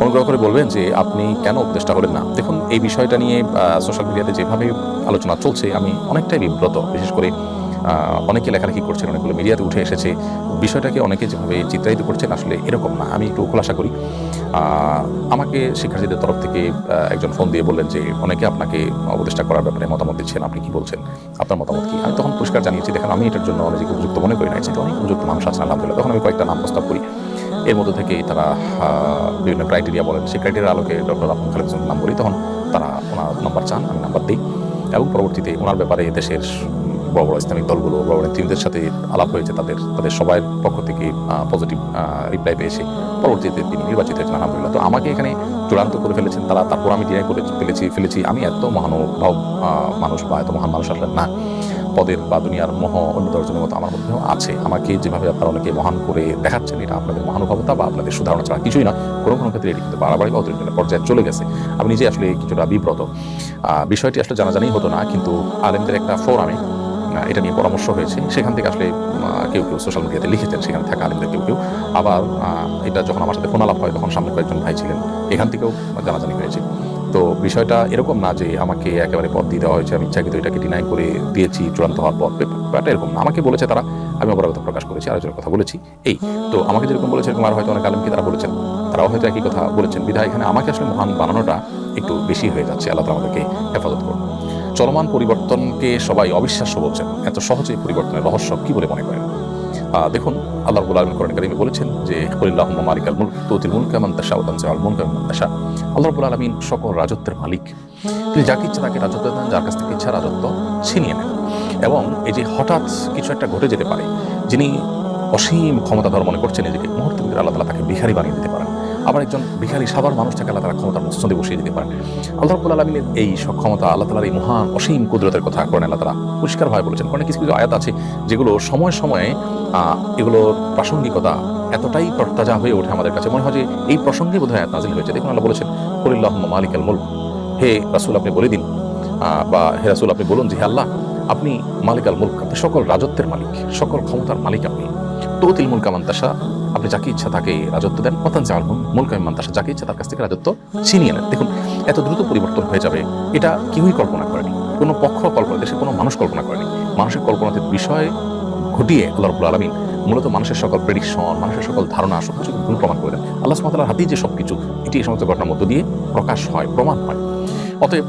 অনুগ্রহ করে বলবেন যে আপনি কেন উপদেষ্টা হলেন না। দেখুন, এই বিষয়টা নিয়ে সোশ্যাল মিডিয়াতে যেভাবে আলোচনা চলছে আমি অনেকটাই বিব্রত। বিশেষ করে অনেকে লেখালেখি করছেন, অনেকগুলো মিডিয়াতে উঠে এসেছে। বিষয়টাকে অনেকে যেভাবে চিত্রায়িত করছেন আসলে এরকম না। আমি একটু খোলাসা করি। আমাকে শিক্ষার্থীদের তরফ থেকে একজন ফোন দিয়ে বললেন যে অনেকে আপনাকে উপদেষ্টা করার ব্যাপারে মতামত দিচ্ছেন, আপনি কি বলছেন, আপনার মতামত কি? আমি তখন পরিষ্কার জানিয়েছি, দেখেন আমি এটার জন্য নিজেকে উপযুক্ত মনে করি না, এর চাইতে অনেক উপযুক্ত মানুষ আছেন আলহামদুলিল্লাহ। তখন আমি কয়েকটা নাম প্রস্তাব করি। এর মধ্যে থেকেই তারা বিভিন্ন ক্রাইটেরিয়া বলেন, সেই ক্রাইটেরিয়ার আলোকে ডক্টর আব্দুল খালেক নাম বলি। তখন তারা ওনার নাম্বার চান, আমি নাম্বার দিই এবং পরবর্তীতে ওনার ব্যাপারে দেশের বড় বড় ইসলামিক দলগুলো, বড় বড় নেতৃত্বের সাথে আলাপ হয়েছে, তাদের সবার পক্ষ থেকে পজিটিভ রিপ্লাই পেয়েছে। পরবর্তীতে তিনি নির্বাচিত হয়েছেন আলহামদুলিল্লাহ। তো আমাকে এখানে চূড়ান্ত করে ফেলেছেন তারা, তারপর আমি ডিনাই করে ফেলেছি আমি এত মহানুভাব মানুষ বা এত মহান মানুষ আসলে না। পদের বা দুনিয়ার মোহ অন্য দশজনের মতো আমার মধ্যেও আছে। আমাকে যেভাবে আপনারা অনেকে মহান করে দেখাচ্ছেন, এটা আপনাদের মহানুভবতা বা আপনাদের সুধারণা ছাড়া কিছুই না। কোনো কোনো ক্ষেত্রে এটি কিন্তু বাড়াবাড়ি বা অতিরিক্ত পর্যায়ে চলে গেছে। আমি নিজে আসলে কিছুটা বিব্রত। বিষয়টি আসলে জানাজানি হতো না, কিন্তু আলেমদের একটা ফোরামে এটা নিয়ে পরামর্শ হয়েছে। সেখান থেকে আসলে কেউ কেউ সোশ্যাল মিডিয়াতে লিখেছেন, সেখানে থাকা আলেমদের কেউ কেউ। আবার এটা যখন আমার সাথে ফোন আলাপ হয় তখন সামনে কয়েকজন ভাই ছিলেন, এখান থেকেও জানাজানি হয়েছে। তো বিষয়টা এরকম না যে আমাকে একেবারে পদ দিয়ে দেওয়া হয়েছে, আমি ইচ্ছাকৃত এটাকে ডিনাই করে দিয়েছি চূড়ান্ত হওয়ার পর। ব্যাপারটা এরকম না। আমাকে বলেছে তারা, আমি অবরাগতা প্রকাশ করেছি, আলোচনার কথা বলেছি। এই তো আমাকে যেরকম বলেছে এরকম আর হয়তো অনেক আলেমকে তারা বলেছেন, তারাও হয়তো একই কথা বলেছেন। বিধায় এখানে আমাকে আসলে মহান বানানোটা একটু বেশি হয়ে যাচ্ছে। আল্লাহ তাআলা আমাদেরকে হেফাজত করুন। চলমান পরিবর্তনকে সবাই অবিশ্বাস্য বলছেন, এত সহজে পরিবর্তনের রহস্য কি বলে মনে করেন? দেখুন, আল্লাহ রাব্বুল আলামিন কোরআন কারীমে বলেছেন যে কুলিল্লাহুম্মা মালিকাল মুলক তুতিল মুলকা মান তাশা ওয়া তানজিউল মুলকা মিম্মান তাশা। আল্লাহ রাব্বুল আলামিন সকল রাজত্বের মালিক। তিনি যাকে ইচ্ছা তাকে রাজত্ব দেন, যার কাছ থেকে ইচ্ছা রাজত্ব ছিনিয়ে নেন। এবং এই যে হঠাৎ কিছু একটা ঘটে যেতে পারে, যিনি অসীম ক্ষমতাধর মনে করছেন নিজেকে, মুহূর্তের ভিতরে আল্লাহ তাআলা তাকে ভিখারি বানিয়ে দিতে পারেন। আবার একজন ভিখারি সাধারণ মানুষটাকে আল্লাহ তাআলা ক্ষমতার মধ্যে বসিয়ে দিতে পারেন। আল্লাহ রাব্বুল আলামিনের এই সক্ষমতা, আল্লাহ তাআলার এই মহান অসীম কুদরতের কথা কোরআনে আল্লাহ তাআলা পরিষ্কারভাবে বলেছেন। কোরআনে কিছু কিছু আয়াত আছে যেগুলো সময়ে সময়ে এগুলোর প্রাসঙ্গিকতা এতটাই তরতাজা হয়ে ওঠে আমাদের কাছে, মনে হয় যে এই প্রসঙ্গে বোধহয় আয়াত নাযিল হয়েছে। দেখুন, আল্লাহ বলেছেন কুলিল্লাহুম্মা মালিকাল মুলক, হে রাসূল আপনি বলে দিন, বা হে রাসূল আপনি বলুন যে হে আল্লাহ, আপনি মালিকাল মুলক, আপনি সকল রাজত্বের মালিক, সকল ক্ষমতার মালিক আপনি। তুতিল মুলকা মান তাশা, আপনি যাকে ইচ্ছা তাকে রাজত্ব দেন। ওয়া তানজিউল মুলকা মিম্মান তাশা, যাকে ইচ্ছা তার কাছ থেকে রাজত্ব ছিনিয়ে নেন। দেখুন, এত দ্রুত পরিবর্তন হয়ে যাবে এটা কেউই কল্পনা করেনি, কোনো পক্ষ কল্পনা, দেশে কোনো মানুষ কল্পনা করেনি। মানুষের কল্পনাতে বিষয় ঘটিয়ে আল্লাহ রাব্বুল আলামিন মূলত মানুষের সকল প্রেডিকশন, মানুষের সকল ধারণা সবকিছু ভুল প্রমাণ করে দেন। আল্লাহ সুবহানাহু ওয়া তাআলার হাতেই যে সবকিছু, এটি এই সমস্ত ঘটনার মধ্য দিয়ে প্রকাশ হয়, প্রমাণ হয়। অতএব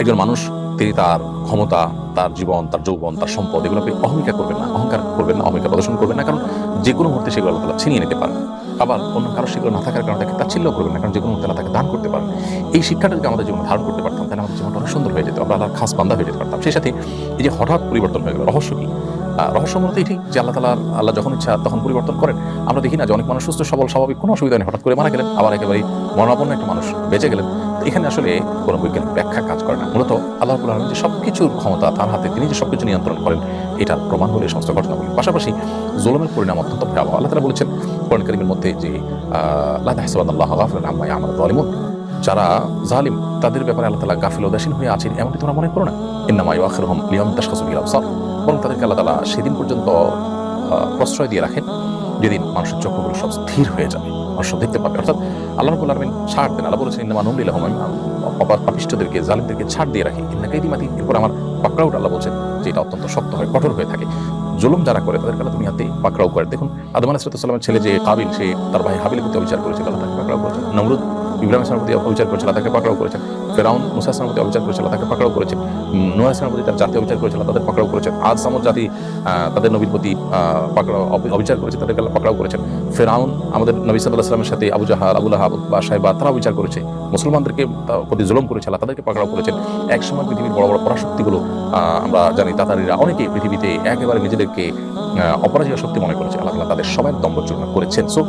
একজন মানুষ তিনি তার ক্ষমতা, তার জীবন, তার যৌবন, তার সম্পদ, এগুলোকে অহমিকা করবেন না, অহংকার করবেন না, অহমিকা প্রদর্শন করবেন না। কারণ যে কোনো মুহূর্তে সেগুলো আল্লাহ তাআলা ছিনিয়ে নিতে পারেন। আবার অন্য কারো সেগুলো না থাকার কারণে তাকে তাচ্ছিল্য করবেন না, কারণ যে কোনো মুহূর্তে আল্লাহ তাকে দান করতে পারেন। এই শিক্ষাটা যদি আমাদের জীবনে ধারণ করতে পারতাম, তাহলে আমাদের জীবনটা অনেক সুন্দর হয়ে যেত, আমরা আল্লাহর খাস বান্দা হয়ে যেতে পারতাম। সেই সাথে এই যে হঠাৎ পরিবর্তন হয়ে গেল, রহস্য কি? রহস্য মূলত এটি যে আল্লাহ যখন ইচ্ছা তখন পরিবর্তন করেন। আমরা দেখি না যে অনেক মানুষ সুস্থ সবল স্বাভাবিক কোনো অসুবিধা নেই, হঠাৎ করে মারা গেলেন, আবার একেবারে মরণাপন্ন একটা মানুষ বেঁচে গেলেন। এখানে আসলে কোনো বৈজ্ঞানিক ব্যাখ্যা কাজ করে না। মূলত আল্লাহ রাব্বুল আলামিন যে সবকিছুর ক্ষমতা তার হাতে, তিনি যে সবকিছু নিয়ন্ত্রণ করেন, এটার প্রমাণ হলো এই সমস্ত ঘটনাগুলি। পাশাপাশি জুলুমের পরিণাম অত্যন্ত ভয়াবহ। আল্লাহ তাআলা বলেছেন কোরআন কারীমের মধ্যে যে লা তাহসাবান্নাল্লাহা গাফিলান আম্মা ইয়ামালু যালিমুন, যারা জালিম তাদের ব্যাপারে আল্লাহ তাআলা গাফিল উদাসীন হয়ে আছেন এমনটি তোমরা মনে করো না। ইন্নামা ইউআখিরুহুম লিয়াওমিন তাশখাসু ফিহিল আবসার, বরং তাদেরকে আল্লাহ তাআলা সেদিন পর্যন্ত প্রশ্রয় দিয়ে রাখেন যেদিন মানুষের চক্ষুগুলো সব স্থির হয়ে যাবে, মানুষ সব দেখতে পাবে। অর্থাৎ আল্লাহ রাব্বুল আলামিন ছাড় দেন। আল্লাহ বলেছেন ইন্নামা নুমলি লাহুম, পাপিষ্ঠদেরকে, জালিমদেরকে ছাড় দিয়ে রাখি। ইন্না কাইদি মাতিন, এরপর আমার পাকড়াওটা আল্লাহ বলছেন যে এটা অত্যন্ত শক্ত হয়, কঠোর হয়ে থাকে। জুলুম যারা করে তাদেরকে আল্লাহ দুনিয়াতে পাকড়াও করে। দেখুন, আদম আলাইহিস সালামের ছেলে যে কাবিল, সে তার ভাই হাবিলের প্রতি অবিচার করেছিল, আল্লাহ তাকে পাকড়াও করেছেন। নমরুদ ইব্রাহিম আলাইহিস সালামের প্রতি অবিচার করেছিল, তাকে পাকড়াও করেছেন। ফিরআউন মূসা আলাইহিস সালামের প্রতি অবিচার করেছিল, তাকে পাকড়াও করেছেন। নূহ আলাইহিস সালামের প্রতি তার জাতি অবিচার করেছিল, তাদের পাকড়াও করেছেন। আদ সামুদ জাতি তাদের নবীর প্রতি পাকড়াও অবিচার করেছে, তাদেরকে আল্লাহ পাকড়াও করেছেন। ফিরআউন আমাদের নবী সাল্লাল্লাহু আলাইহি ওয়াসাল্লামের সাথে আবু জাহাল, আবু লাহাব বা শাইবা, তারা বিচার করেছে। মুসলমানদেরকে প্রতি জুলুম করেছে, আল্লাহ তাদেরকে পাকড়াও করেছেন। একসময় পৃথিবীর বড় বড় পরাশক্তিগুলো, আমরা জানি তাতারিরা, অনেকেই পৃথিবীতে একেবারে নিজেদেরকে অপরাজয় শক্তি মনে করেছে, আল্লাহ তাআলা তাদের সবাই দম্ভোচনা করেছেন। সো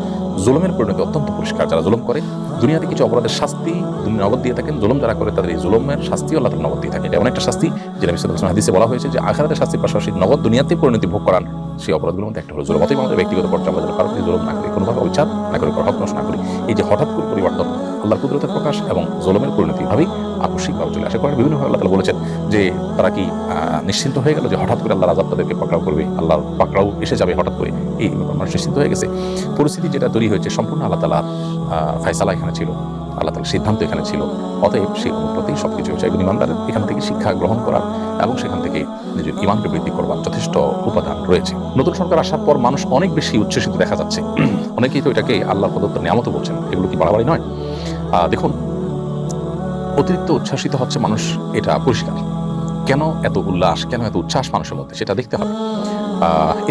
জুলুমের পরিণতি অত্যন্ত পরিষ্কার। যারা জুলুম করে দুনিয়াতে কিছু অপরাধের শাস্তি নগদ দিয়ে থাকেন, জুলুম যারা করে তাদের এই জুলুমের শাস্তি আল্লাহ তাআলা নগদ দিয়ে থাকেন। এটা এমন একটা শাস্তি যে নবী সাল্লাল্লাহু আলাইহি ওয়াসাল্লাম হাদিসে বলা হয়েছে যে আখিরাতের শাস্তির পাশাপাশি নগদ দুনিয়াতে পরিণতি ভোগ করান সেই অপরাধগুলোর মধ্যে একটা হলো জুলুম। অতএব আমাদের ব্যক্তিগত পর্যায়ে আমরা যেন কারো প্রতি জুলুম না করি, কোনোভাবে অবিচার না করি, হক নষ্ট না করি। এই যে হঠাৎ করে পরিবর্তন, আল্লাহর কুদরতের প্রকাশ এবং জুলুমের পরিণতি ভাবেই আকস্মিকভাবে চলে আসে। কোরআনে বিভিন্নভাবে আল্লাহ তাআলা বলেছেন যে তারা কি নিশ্চিন্ত হয়ে গেল যে হঠাৎ করে আল্লাহর আযাব তাদেরকে পাকড়াও করবে, আল্লাহর পাকড়াও এসে যাবে হঠাৎ করে, এই মানুষ নিশ্চিন্ত হয়ে গেছে। পরিস্থিতি যেটা তৈরি হয়েছে সম্পূর্ণ আল্লাহ তাআলার ফায়সালা এখানে ছিল, আল্লাহ তাআলার সিদ্ধান্ত এখানে ছিল। অতএব সেই অনুপাতেই সবকিছু হয়েছে। এবং ইমানদার এখান থেকে শিক্ষা গ্রহণ করার এবং সেখান থেকে নিজের ঈমানকে বৃদ্ধি করবার যথেষ্ট উপাদান রয়েছে। নতুন সরকার আসার পর মানুষ অনেক বেশি উচ্ছ্বসিত দেখা যাচ্ছে। অনেকেই তো এটাকে আল্লাহর প্রদত্ত নিয়ামত বলছেন। এগুলো কি বাড়াবাড়ি নয়? দেখুন, অতিরিক্ত উচ্ছ্বাসিত হচ্ছে মানুষ, এটা পরিষ্কার। কেন এত উল্লাস, কেন এত উচ্ছ্বাস মানুষের মধ্যে, সেটা দেখতে হবে।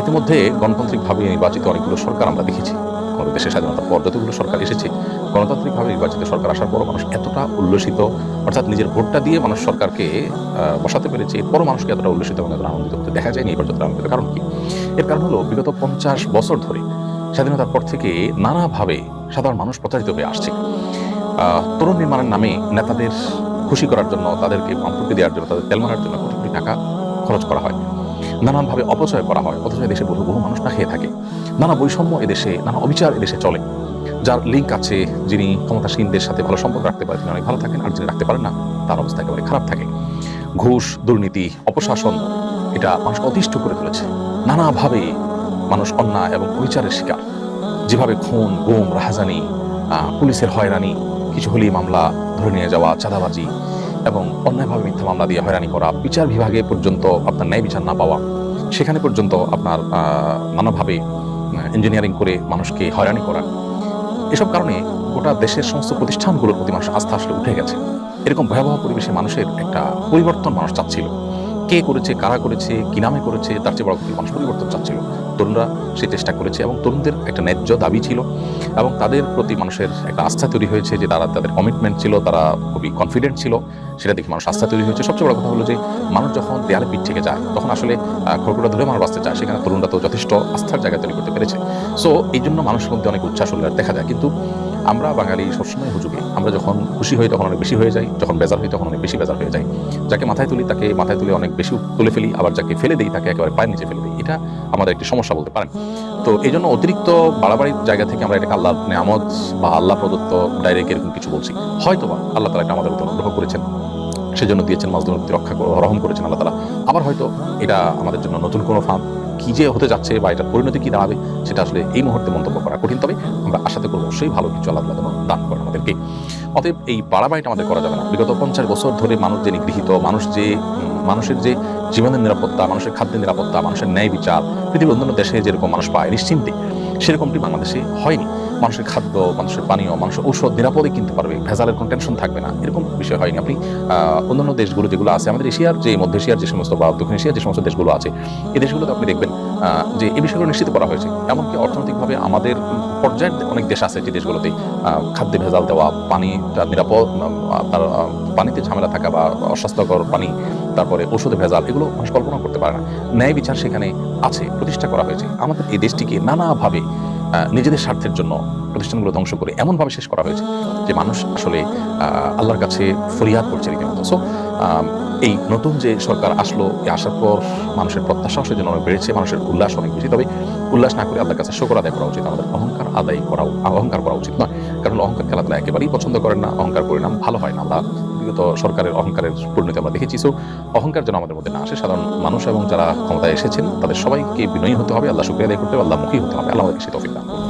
ইতিমধ্যে গণতান্ত্রিকভাবে নির্বাচিত অনেকগুলো সরকার আমরা দেখেছি। আমাদের দেশের স্বাধীনতার পর যতগুলো সরকার এসেছে, গণতান্ত্রিকভাবে নির্বাচিত সরকার আসার পরও মানুষ এতটা উল্লসিত, অর্থাৎ নিজের ভোটটা দিয়ে মানুষ সরকারকে বসাতে পেরেছে, এরপরও মানুষকে এতটা উল্লসিত এবং এতটা আনন্দিত হতে দেখা যায়নি এবার যতটা আনন্দিত। কারণ কি? এর কারণ হলো বিগত 50 বছর ধরে স্বাধীনতার পর থেকে নানাভাবে সাধারণ মানুষ প্রতারিত হয়ে আসছে। তরুণ নির্মাণের নামে নেতাদের খুশি করার জন্য, তাদেরকে পাম্পটি দেওয়ার জন্য, তাদের তেল মারার জন্য কোটি কোটি টাকা খরচ করা হয়, নানানভাবে অপচয় করা হয়, অথচ এদেশে বহু বহু মানুষ না খেয়ে থাকে। নানা বৈষম্য এদেশে, নানা অবিচার এদেশে চলে। যার লিঙ্ক আছে, যিনি ক্ষমতাসীনদের সাথে ভালো সম্পর্ক রাখতে পারেন তিনি অনেক ভালো থাকেন, আর যিনি রাখতে পারেন না তার অবস্থা একেবারে খারাপ থাকে। ঘুষ, দুর্নীতি, অপশাসন এটা মানুষকে অতিষ্ঠ করে তুলেছে। নানাভাবে মানুষ অন্যায় এবং অবিচারের শিকার। যেভাবে খুন, গুম, রাহাজানি, পুলিশের হয়রানি, কিছু হলেই মামলা ধরে নিয়ে যাওয়া, চাঁদাবাজি এবং অন্যায়ভাবে মিথ্যা মামলা দিয়ে হয়রানি করা, বিচার বিভাগে পর্যন্ত আপনার ন্যায় বিচার না পাওয়া, সেখানে পর্যন্ত আপনার নানাভাবে ইঞ্জিনিয়ারিং করে মানুষকে হয়রানি করা, এসব কারণে গোটা দেশের সমস্ত প্রতিষ্ঠানগুলোর প্রতি মানুষ আস্থা আসলে উঠে গেছে। এরকম ভয়াবহ পরিবেশে মানুষের একটা পরিবর্তন মানুষ চাচ্ছিল। কে করেছে, কারা করেছে, কি নামে করেছে, তার চেয়ে বড় কথা মানুষ পরিবর্তন চাচ্ছিল। তরুণরা সেই চেষ্টা করেছে এবং তরুণদের একটা ন্যায্য দাবি ছিল এবং তাদের প্রতি মানুষের একটা আস্থা তৈরি হয়েছে যে তাদের কমিটমেন্ট ছিল, তারা খুবই কনফিডেন্ট ছিল, সেটা দেখে মানুষ আস্থা তৈরি হয়েছে। সবচেয়ে বড় কথা হলো যে মানুষ যখন দেয়ালে পিঠ থেকে যায় তখন আসলে খড়কুটা ধরে মানুষ বাঁচতে চায়, সেখানে তরুণরা তো যথেষ্ট আস্থার জায়গা তৈরি করতে পেরেছে। সো এই জন্য মানুষের মধ্যে অনেক উচ্ছ্বাস উল্লাস দেখা যায়। কিন্তু আমরা বাঙালি সবসময় হুজুগে, আমরা যখন খুশি হই তখন অনেক বেশি হয়ে যাই, যখন বেজার হই তখন অনেক বেশি বেজার হয়ে যায়। যাকে মাথায় তুলি তাকে মাথায় তুলে অনেক বেশি তুলে ফেলি, আবার যাকে ফেলে দিই তাকে একেবারে পায়ের নিচে ফেলে দিই। এটা আমাদের একটি সমস্যা বলতে পারেন। তো এই জন্য অতিরিক্ত বাড়াবাড়ির জায়গা থেকে আমরা এটাকে আল্লাহর নিয়ামত বা আল্লাহ প্রদত্ত ডাইরেক্ট এরকম কিছু বলছি। হয়তোবা আল্লাহ তাআলা এটা আমাদের উপর অনুগ্রহ করেছেন, সেজন্য দিয়েছেন, মাজলুমের প্রতি রহম করেছেন আল্লাহ তাআলা। আবার হয়তো এটা আমাদের জন্য নতুন কোনো ফাঁদ, কি যে হতে যাচ্ছে বা এটার পরিণতি কি দাঁড়াবে সেটা আসলে এই মুহূর্তে মন্তব্য করা কঠিন। তবে আমরা আশাতে করবো অবশ্যই ভালো কিছু আল্লাহ তাআলা দান করেন আমাদেরকে। অতএব এই বাড়াবাড়িটা আমাদের করা যাবে না। বিগত 50 বছর ধরে মানুষ যে নিগৃহীত, মানুষের যে জীবনের নিরাপত্তা, মানুষের খাদ্যের নিরাপত্তা, মানুষের ন্যায় বিচার পৃথিবীর অন্যান্য দেশে যেরকম মানুষ পায় নিশ্চিন্তে, সেরকমটি বাংলাদেশে হয়নি। মানুষের খাদ্য, মানুষের পানীয়, মানুষের ঔষধ নিরাপদে কিনতে পারবে, ভেজালের কোনো টেনশন থাকবে না, এরকম বিষয় হয়নি। আপনি অন্যান্য দেশগুলো যেগুলো আছে, আমাদের এশিয়ার যে মধ্য এশিয়ার যে সমস্ত বা দক্ষিণ এশিয়ার যে সমস্ত দেশগুলো আছে, এই দেশগুলোতে আপনি দেখবেন যে এই বিষয়গুলো নিশ্চিত করা হয়েছে। এমনকি অর্থনৈতিকভাবে আমাদের পর্যায়ের অনেক দেশ আছে যে দেশগুলোতে খাদ্যে ভেজাল দেওয়া, পানিটা নিরাপদ, তার পানিতে ঝামেলা থাকা বা অস্বাস্থ্যকর পানি, তারপরে ওষুধে ভেজাল, এগুলো মানুষ কল্পনা করতে পারে না। ন্যায় বিচার সেখানে আছে, প্রতিষ্ঠা করা হয়েছে। আমাদের এই দেশটিকে নানাভাবে নিজেদের স্বার্থের জন্য প্রতিষ্ঠানগুলো ধ্বংস করে এমনভাবে শেষ করা হয়েছে যে মানুষ আসলে আল্লাহর কাছে ফরিয়াদ করছে রীতিমতো। সো এই নতুন যে সরকার আসলো, এই আসার পর মানুষের প্রত্যাশা সেজন্য অনেক বেড়েছে, মানুষের উল্লাস অনেক বেশি। তবে উল্লাস না করে আল্লাহর কাছে শুকর আদায় করা উচিত। আমাদের অহংকার করা উচিত নয়, কারণ অহংকার খেলাধুলা একেবারেই পছন্দ করেন না। অহংকার পরিণাম ভালো হয় না। আমরা বিগত সরকারের অহংকারের পরিণতি আমরা দেখেছি। সো অহংকার যেন আমাদের মধ্যে না আসে। সাধারণ মানুষ এবং যারা ক্ষমতায় এসেছেন তাদের সবাইকে বিনয়ী হতে হবে, আল্লাহ শুকরিয়া আদায় করতে হবে, আল্লাহমুখী হতে হবে। আল্লাহ আমাদেরকে সেই তৌফিক দান করুন।